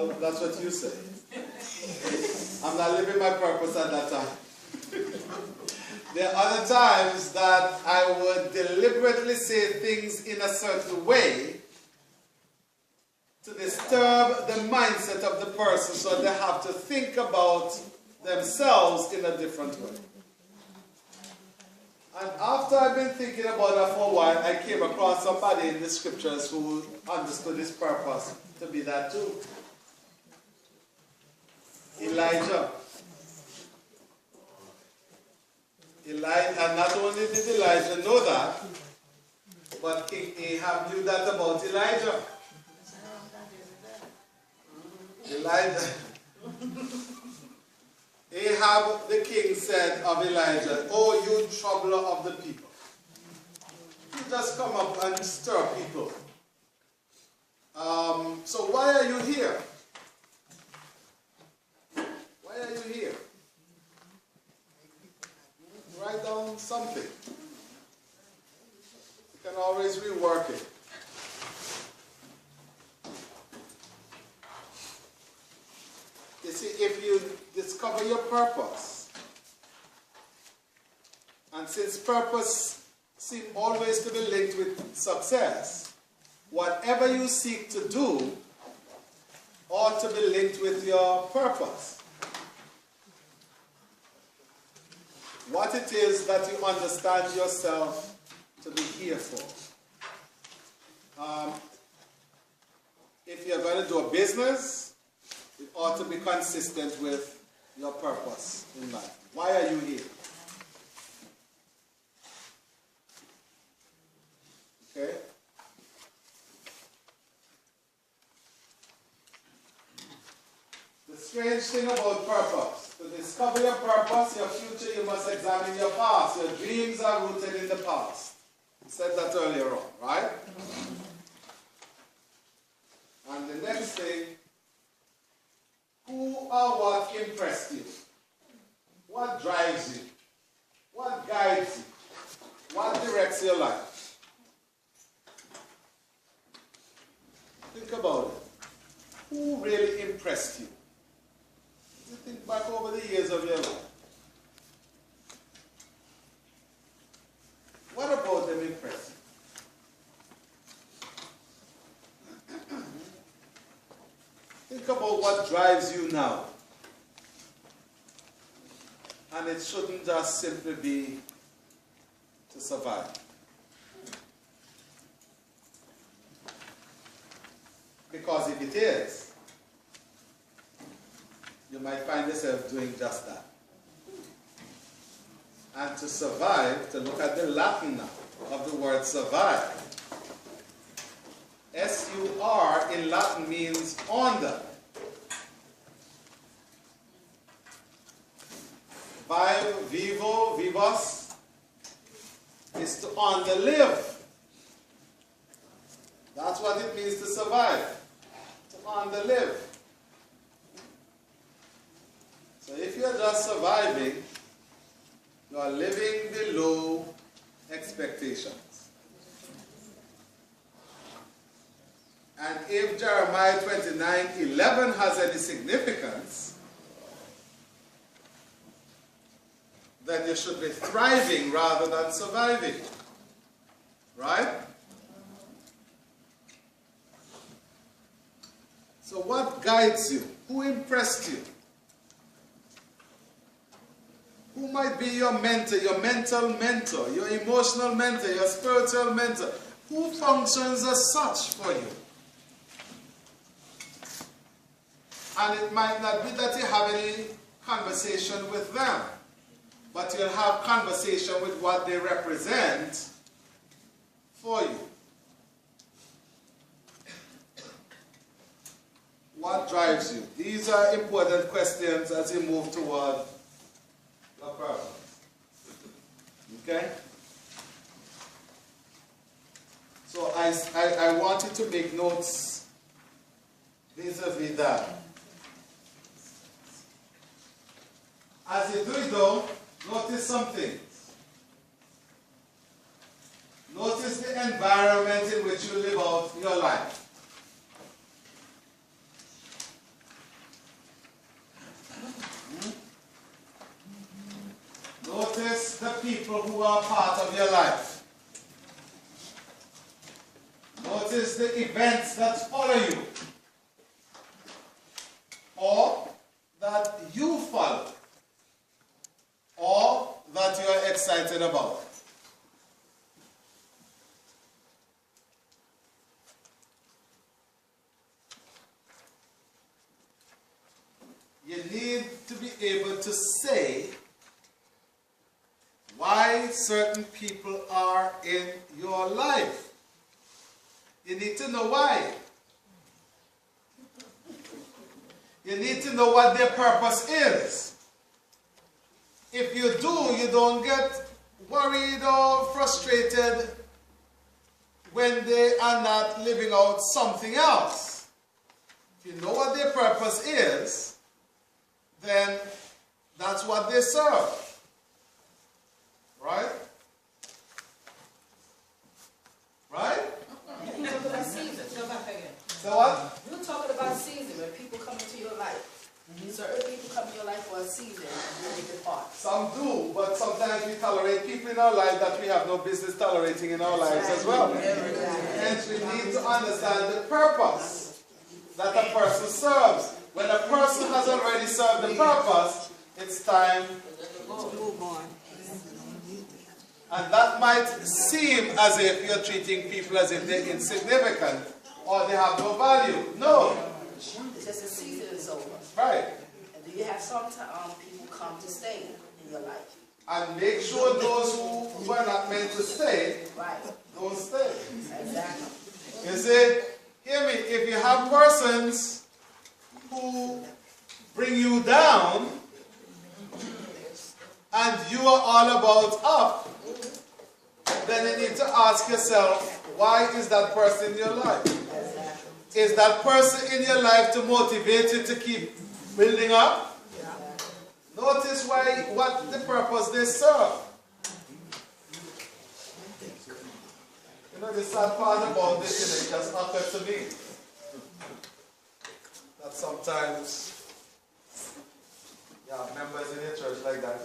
Well, that's what you say. I'm not living my purpose at that time. There are other times that I would deliberately say things in a certain way to disturb the mindset of the person so they have to think about themselves in a different way. And after I've been thinking about that for a while, I came across somebody in the scriptures who understood his purpose to be that too. Elijah. And not only did Elijah know that, but King Ahab knew that about Elijah. Ahab the king said of Elijah, "Oh, you troubler of the people. You just come up and stir people. So why are you here? Why are you here? Write down something. You can always rework it." You see, if you discover your purpose, and since purpose seems always to be linked with success, whatever you seek to do ought to be linked with your purpose. What it is that you understand yourself to be here for. If you're going to do a business, it ought to be consistent with your purpose in life. Why are you here? Okay? The strange thing about purpose, to discover your purpose, your future, you must examine your past. Your dreams are rooted in the past. I said that earlier on, right? And the next thing, who or what impressed you? What drives you? What guides you? What directs your life? Think about it. Who really impressed you? You think back over the years of your life. What about them impressed you? Think about what drives you now. And it shouldn't just simply be to survive. Because if it is, you might find yourself doing just that. And to survive, to look at the Latin now of the word survive. S-U-R in Latin means under. Vivo, vivos, is to under live. That's what it means to survive. To under live. So if you're just surviving, you are living below expectations. And if Jeremiah 29:11 has any significance, then you should be thriving rather than surviving. Right? So what guides you? Who impressed you? Who might be your mentor, your mental mentor, your emotional mentor, your spiritual mentor? Who functions as such for you? And it might not be that you have any conversation with them, but you'll have conversation with what they represent for you. What drives you? These are important questions as you move toward your purpose. Okay? So I want you to make notes vis-a-vis that. As you do it though, notice something. Notice the environment in which you live out your life. people who are part of your life. Notice the events that follow you, or that you follow, or that you are excited about. You need to be able to say why certain people are in your life. You need to know why. You need to know what their purpose is. If you do, you don't get worried or frustrated when they are not living out something else. If you know what their purpose is, then that's what they serve. Right? Right? You're talking about season. Go back again. So what? You're talking about season when people come into your life. Certain people come in your life for a season and then they depart. Some do, but sometimes we tolerate people in our life that we have no business tolerating in our lives as well. Hence we need to understand the purpose that a person serves. When a person has already served the purpose, it's time to move on. And that might seem as if you're treating people as if they're insignificant or they have no value. No. It's just a season is over. Right. And do you have some people come to stay in your life? And make sure those who were not meant to stay, right, don't stay. Exactly. You see, hear me, if you have persons who bring you down and you are all about up, then you need to ask yourself, why is that person in your life? Is that person in your life to motivate you to keep building up? Notice what the purpose they serve. You know, the sad part about this, it just occurred to me that sometimes you have members in your church like that.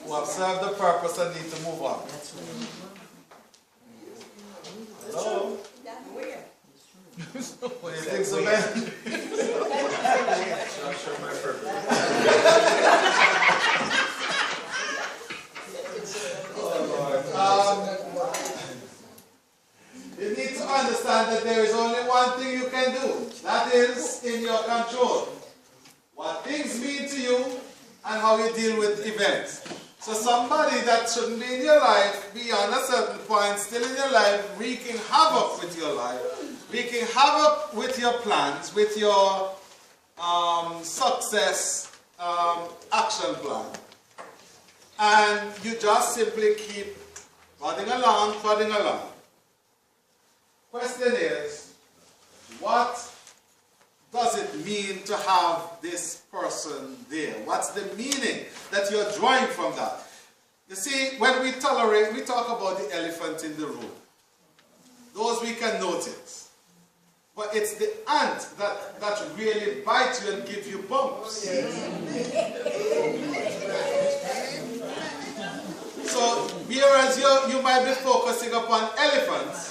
Who have served the purpose and need to move on. Hello? What do you think so, man? I'm sure my purpose. You need to understand that there is only one thing you can do. That is in your control. What things mean to you and how you deal with events. So somebody that shouldn't be in your life, beyond a certain point, still in your life, wreaking havoc with your life, wreaking havoc with your plans, with your success action plan. And you just simply keep plodding along. Question is, what does it mean to have this person there? What's the meaning that you're drawing from that? You see, when we tolerate, we talk about the elephant in the room. Those we can notice. But it's the ant that really bites you and gives you bumps. So, whereas you might be focusing upon elephants,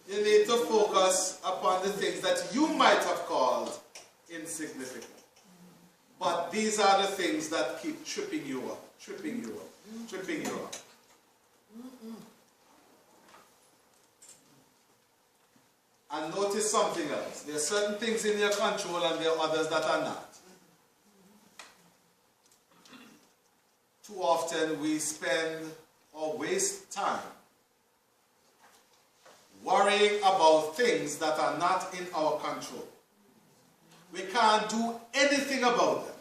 you need to focus upon the things that you might have called insignificant. But these are the things that keep tripping you up. And notice something else. There are certain things in your control and there are others that are not. Too often we spend or waste time worrying about things that are not in our control. We can't do anything about them.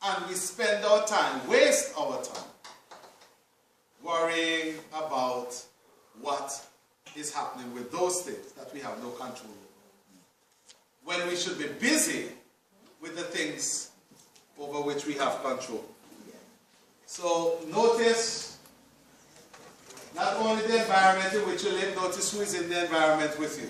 And we spend our time, waste our time, worrying about what is happening with those things that we have no control over, when we should be busy with the things over which we have control. So notice not only the environment in which you live, notice who is in the environment with you.